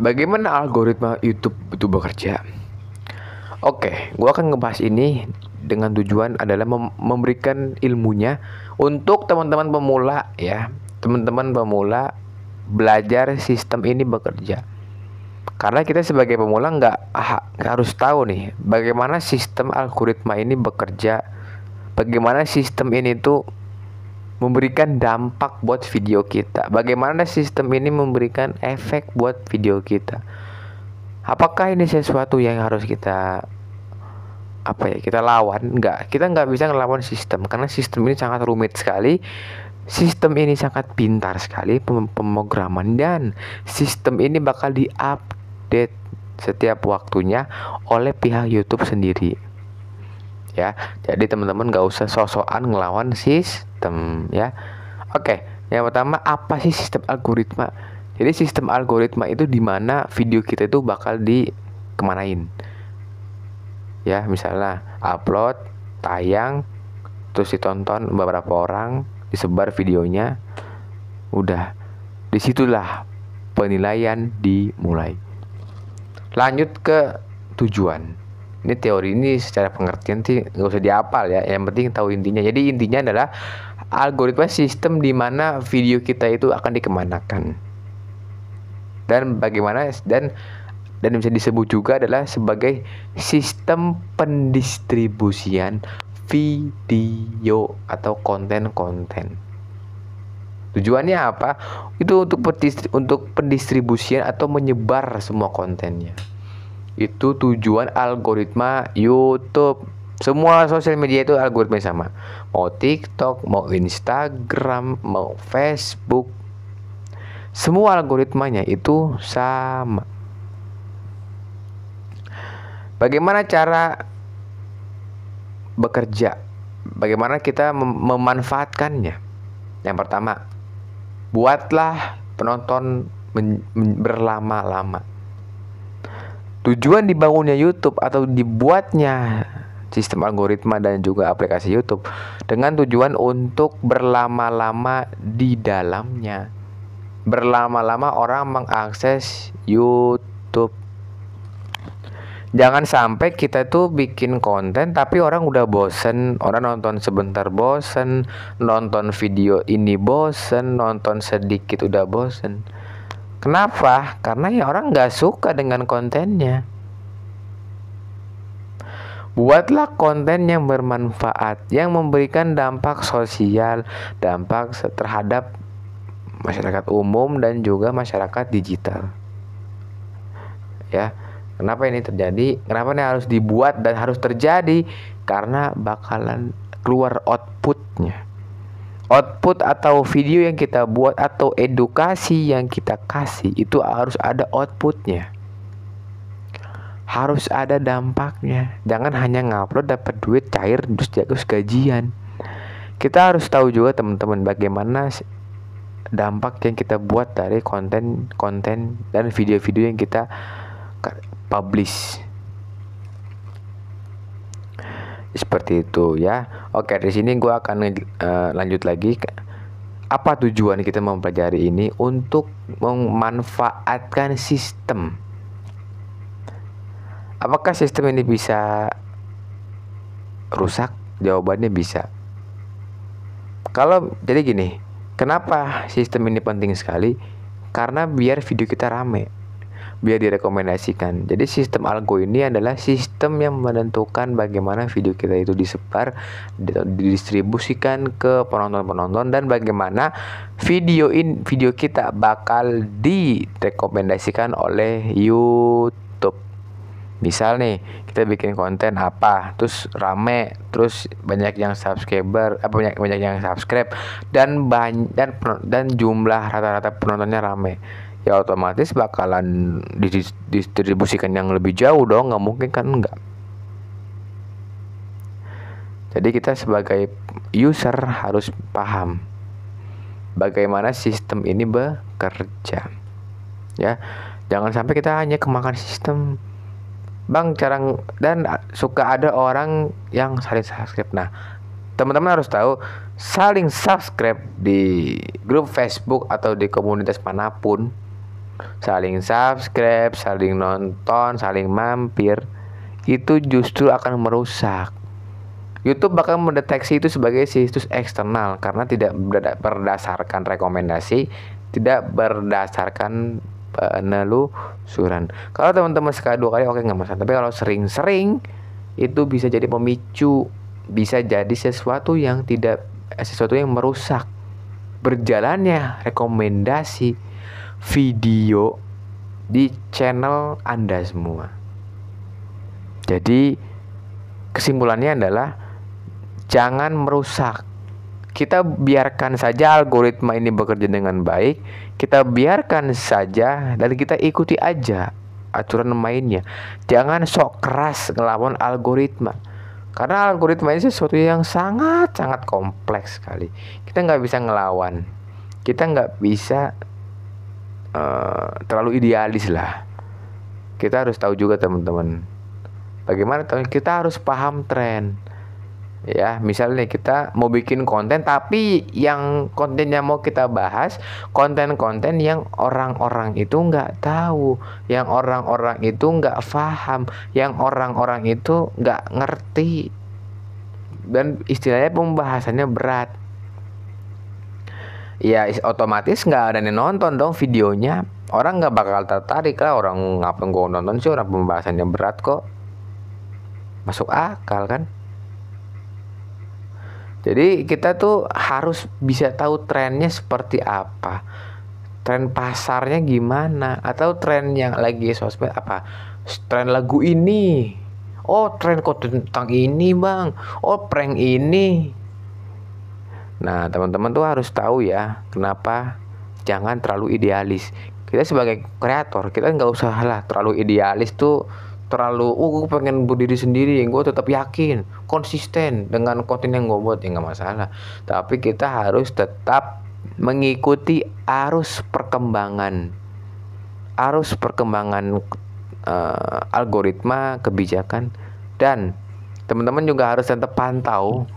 Bagaimana algoritma YouTube itu bekerja? Oke, gua akan ngebahas ini dengan tujuan adalah memberikan ilmunya untuk teman-teman pemula ya. Teman-teman pemula belajar sistem ini bekerja. Karena kita sebagai pemula nggak harus tahu nih bagaimana sistem algoritma ini bekerja. Bagaimana sistem ini tuh memberikan dampak buat video kita. Bagaimana sistem ini memberikan efek buat video kita. Apakah ini sesuatu yang harus kita kita lawan? Kita nggak bisa ngelawan sistem karena sistem ini sangat rumit sekali. Sistem ini sangat pintar sekali pemrograman dan sistem ini bakal diupdate setiap waktunya oleh pihak YouTube sendiri. Ya, jadi teman-teman nggak usah sok-sokan ngelawan sistem ya. Oke, yang pertama apa sih sistem algoritma? Jadi sistem algoritma itu dimana video kita itu bakal dikemanain. Ya, misalnya upload, tayang, terus ditonton beberapa orang, disebar videonya, udah disitulah penilaian dimulai. Lanjut ke tujuan. Ini teori ini secara pengertian sih nggak usah dihafal ya. Yang penting tahu intinya. Jadi intinya adalah algoritma sistem di mana video kita itu akan dikemanakan. Dan bagaimana dan bisa disebut juga adalah sebagai sistem pendistribusian video atau konten-konten. Tujuannya apa? Itu untuk pendistribusian atau menyebar semua kontennya. Itu tujuan algoritma YouTube. Semua sosial media itu algoritma sama. Mau TikTok, mau Instagram, mau Facebook, semua algoritmanya itu sama. Bagaimana cara bekerja? Bagaimana kita memanfaatkannya? Yang pertama, buatlah penonton berlama-lama. Tujuan dibangunnya YouTube atau dibuatnya sistem algoritma dan juga aplikasi YouTube dengan tujuan untuk berlama-lama di dalamnya. Berlama-lama orang mengakses YouTube. Jangan sampai kita tuh bikin konten tapi orang udah bosen, orang nonton sebentar bosen, nonton video ini bosen, nonton sedikit udah bosen. Kenapa? Karena ya orang nggak suka dengan kontennya. Buatlah konten yang bermanfaat, yang memberikan dampak sosial, dampak terhadap masyarakat umum dan juga masyarakat digital. Ya, kenapa ini terjadi? Kenapa ini harus dibuat dan harus terjadi? Karena bakalan keluar outputnya. Output atau video yang kita buat atau edukasi yang kita kasih itu harus ada outputnya, harus ada dampaknya. Jangan hanya ngupload dapat duit cair terus gajian. Kita harus tahu juga teman-teman bagaimana dampak yang kita buat dari konten dan video-video yang kita publish. Seperti itu ya. Oke, di sini gue akan lanjut lagi. Apa tujuan kita mempelajari ini? Untuk memanfaatkan sistem. Apakah sistem ini bisa rusak? Jawabannya bisa. Kalau jadi gini, kenapa sistem ini penting sekali? Karena biar video kita rame, biar direkomendasikan. Jadi sistem algo ini adalah sistem yang menentukan bagaimana video kita itu disebar, didistribusikan ke penonton-penonton dan bagaimana video kita bakal direkomendasikan oleh YouTube. Misal nih, kita bikin konten apa, terus rame, terus banyak yang subscriber, banyak yang subscribe dan jumlah rata-rata penontonnya rame. Ya otomatis bakalan didistribusikan yang lebih jauh dong, nggak mungkin kan enggak. Jadi kita sebagai user harus paham bagaimana sistem ini bekerja. Ya, jangan sampai kita hanya kemakan sistem. Bang, dan suka ada orang yang saling subscribe. Nah, teman-teman harus tahu saling subscribe di grup Facebook atau di komunitas manapun saling subscribe, saling nonton, saling mampir, itu justru akan merusak. YouTube bakal mendeteksi itu sebagai situs eksternal karena tidak berdasarkan rekomendasi, tidak berdasarkan penelusuran. Kalau teman-teman sekali 2 kali oke nggak masalah, tapi kalau sering-sering itu bisa jadi pemicu, bisa jadi sesuatu yang merusak berjalannya rekomendasi video di channel Anda semua. Jadi kesimpulannya adalah jangan merusak. Kita biarkan saja algoritma ini bekerja dengan baik. Kita biarkan saja dan kita ikuti aja aturan mainnya. Jangan sok keras ngelawan algoritma. Karena algoritma ini sesuatu yang sangat-sangat kompleks sekali. Kita nggak bisa ngelawan. Kita nggak bisa terlalu idealis lah. Kita harus tahu juga teman-teman. Bagaimana kita harus paham tren. Ya, misalnya kita mau bikin konten tapi yang kontennya mau kita bahas konten-konten yang orang-orang itu nggak tahu, yang orang-orang itu nggak paham, yang orang-orang itu nggak ngerti, dan istilahnya pembahasannya berat. Ya otomatis nggak ada yang nonton dong videonya, orang nggak bakal tertarik lah. Orang ngapain gue nonton sih, orang pembahasannya berat kok, masuk akal kan. Jadi kita tuh harus bisa tahu trennya seperti apa, tren pasarnya gimana, atau tren yang lagi sosmed apa, tren lagu ini, oh tren konten tentang ini bang, oh prank ini. Nah teman-teman tuh harus tahu ya, kenapa jangan terlalu idealis. Kita sebagai kreator, kita nggak usah lah terlalu idealis tuh, terlalu gue pengen berdiri sendiri. Gue tetap yakin konsisten dengan konten yang gue buat, ya nggak masalah, tapi kita harus tetap mengikuti arus perkembangan algoritma kebijakan. Dan teman-teman juga harus tetap pantau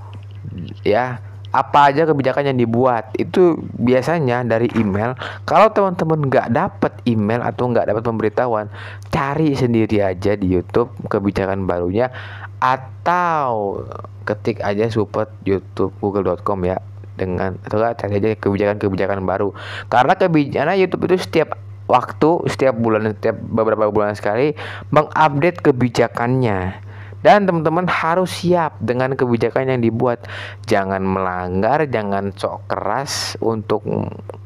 ya, apa aja kebijakan yang dibuat. Itu biasanya dari email. Kalau teman-teman nggak dapat email atau nggak dapat pemberitahuan, cari sendiri aja di YouTube kebijakan barunya, atau ketik aja support YouTube google.com ya, dengan atau nggak cari aja kebijakan baru. Karena kebijakan YouTube itu setiap waktu, setiap bulan, setiap beberapa bulan sekali mengupdate kebijakannya. Dan teman-teman harus siap dengan kebijakan yang dibuat. Jangan melanggar, jangan sok keras untuk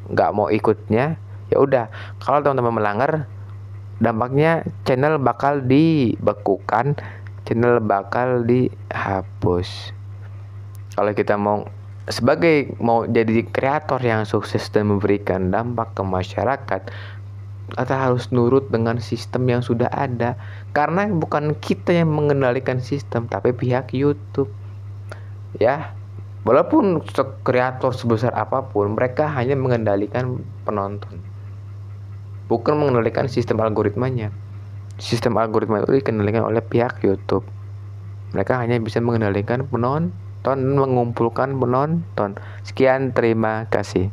nggak mau ikutnya. Ya udah, kalau teman-teman melanggar, dampaknya channel bakal dibekukan, channel bakal dihapus. Kalau kita mau jadi kreator yang sukses dan memberikan dampak ke masyarakat, kita harus nurut dengan sistem yang sudah ada. Karena bukan kita yang mengendalikan sistem, tapi pihak YouTube. Ya, walaupun kreator sebesar apapun, mereka hanya mengendalikan penonton, bukan mengendalikan sistem algoritmanya. Sistem algoritma itu dikendalikan oleh pihak YouTube. Mereka hanya bisa mengendalikan penonton, mengumpulkan penonton. Sekian, terima kasih.